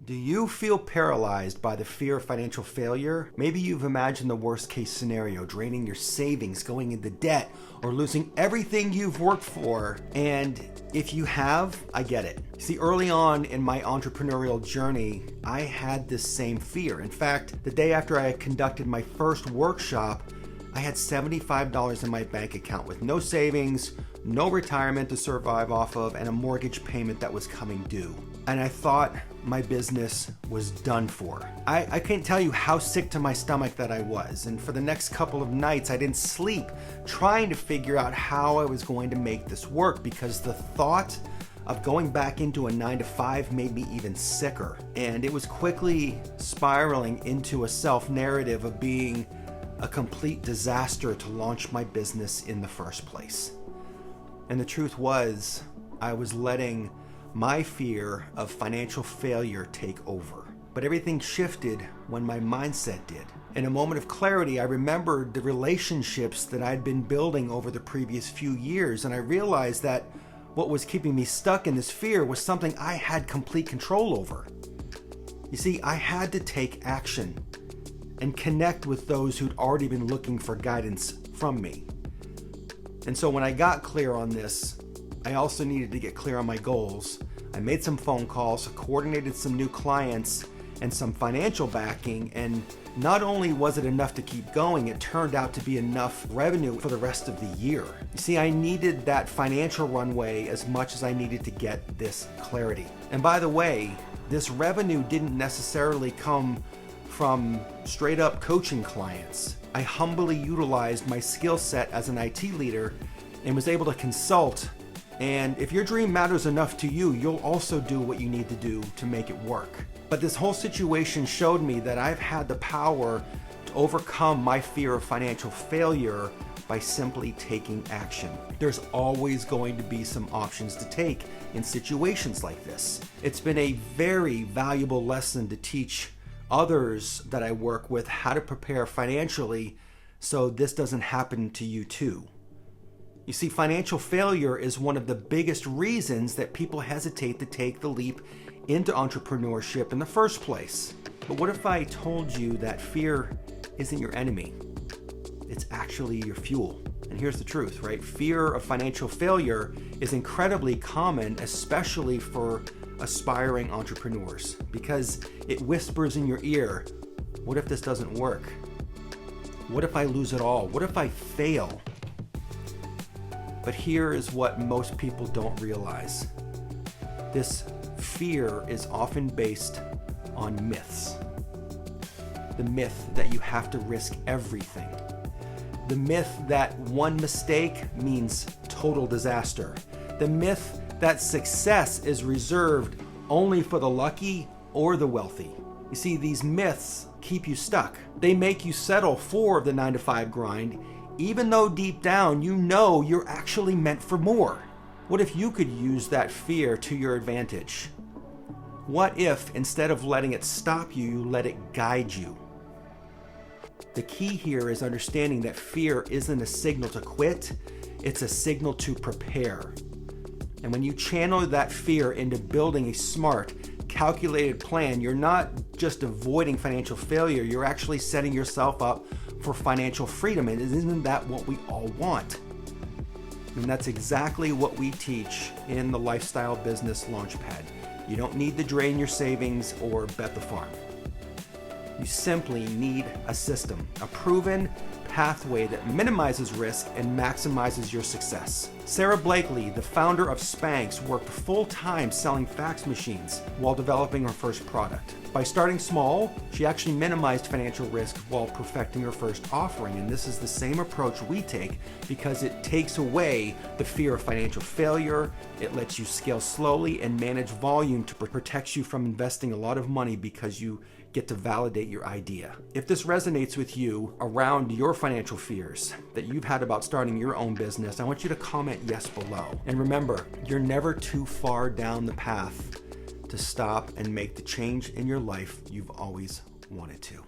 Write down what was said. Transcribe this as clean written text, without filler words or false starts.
Do you feel paralyzed by the fear of financial failure? Maybe you've imagined the worst case scenario, draining your savings, going into debt, or losing everything you've worked for. And if you have, I get it. See, early on in my entrepreneurial journey, I had this same fear. In fact, the day after I had conducted my first workshop, I had $75 in my bank account with no savings, no retirement to survive off of, and a mortgage payment that was coming due. And I thought my business was done for. I can't tell you how sick to my stomach that I was. And for the next couple of nights, I didn't sleep trying to figure out how I was going to make this work, because the thought of going back into a 9-to-5 made me even sicker. And it was quickly spiraling into a self-narrative of being a complete disaster to launch my business in the first place. And the truth was, I was letting my fear of financial failure take over. But everything shifted when my mindset did. In a moment of clarity, I remembered the relationships that I'd been building over the previous few years, and I realized that what was keeping me stuck in this fear was something I had complete control over. You see, I had to take action and connect with those who'd already been looking for guidance from me. And so when I got clear on this, I also needed to get clear on my goals. I made some phone calls, coordinated some new clients, and some financial backing, and not only was it enough to keep going, it turned out to be enough revenue for the rest of the year. You see, I needed that financial runway as much as I needed to get this clarity. And by the way, this revenue didn't necessarily come from straight up coaching clients. I humbly utilized my skill set as an IT leader and was able to consult. And if your dream matters enough to you, you'll also do what you need to do to make it work. But this whole situation showed me that I've had the power to overcome my fear of financial failure by simply taking action. There's always going to be some options to take in situations like this. It's been a very valuable lesson to teach others that I work with how to prepare financially so this doesn't happen to you too. You see, financial failure is one of the biggest reasons that people hesitate to take the leap into entrepreneurship in the first place. But what if I told you that fear isn't your enemy? It's actually your fuel. And here's the truth, right? Fear of financial failure is incredibly common, especially for aspiring entrepreneurs, because it whispers in your ear, what if this doesn't work? What if I lose it all? What if I fail? But here is what most people don't realize. This fear is often based on myths. The myth that you have to risk everything. The myth that one mistake means total disaster. The myth that success is reserved only for the lucky or the wealthy. You see, these myths keep you stuck. They make you settle for the 9-to-5 grind, even though deep down you know you're actually meant for more. What if you could use that fear to your advantage? What if, instead of letting it stop you, you let it guide you? The key here is understanding that fear isn't a signal to quit, it's a signal to prepare. And when you channel that fear into building a smart, calculated plan, you're not just avoiding financial failure, you're actually setting yourself up for financial freedom. And isn't that what we all want? And that's exactly what we teach in the Lifestyle Business Launchpad. You don't need to drain your savings or bet the farm. You simply need a system, a proven pathway that minimizes risk and maximizes your success. Sarah Blakely, the founder of Spanx, worked full-time selling fax machines while developing her first product. By starting small, she actually minimized financial risk while perfecting her first offering. And this is the same approach we take, because it takes away the fear of financial failure. It lets you scale slowly and manage volume to protect you from investing a lot of money, because you get to validate your idea. If this resonates with you around your financial fears that you've had about starting your own business, I want you to comment yes below. And remember, you're never too far down the path to stop and make the change in your life you've always wanted to.